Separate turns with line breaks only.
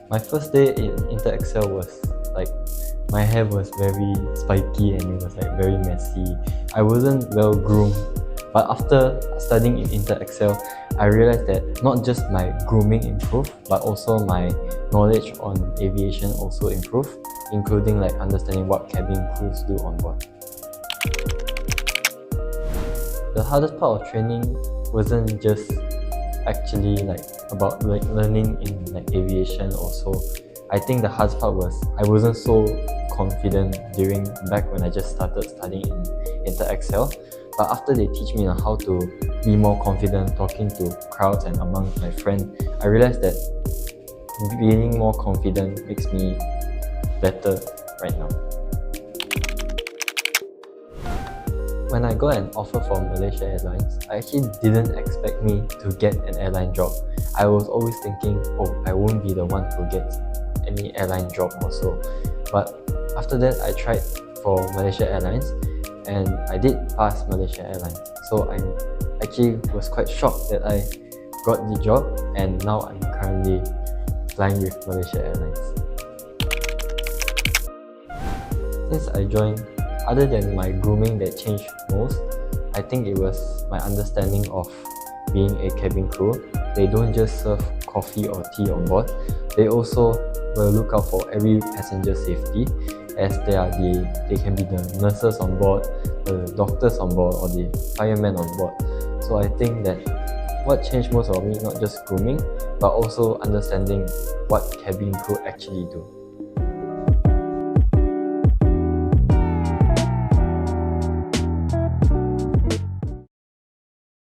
My first day in Inter-Excel was like, my hair was very spiky and it was like very messy. I wasn't well groomed. But after studying in Inter-Excel, I realized that not just my grooming improved, but also my knowledge on aviation also improved, including like understanding what cabin crews do on board. The hardest part of training wasn't just actually like about like learning in like aviation also. I think the hardest part was I wasn't so confident during back when I just started studying in Inter-Excel. But after they teach me on how to be more confident talking to crowds and among my friends, I realized that being more confident makes me better right now. When I got an offer from Malaysia Airlines, I actually didn't expect me to get an airline job. I was always thinking, oh, I won't be the one who gets any airline job also. But after that, I tried for Malaysia Airlines and I did pass Malaysia Airlines. So I actually was quite shocked that I got the job, and now I'm currently flying with Malaysia Airlines. Since I joined, other than my grooming that changed most, I think it was my understanding of being a cabin crew. They don't just serve coffee or tea on board, they also will look out for every passenger safety, as they can be the nurses on board, the doctors on board, or the firemen on board. So I think that what changed most of me, not just grooming, but also understanding what cabin crew actually do.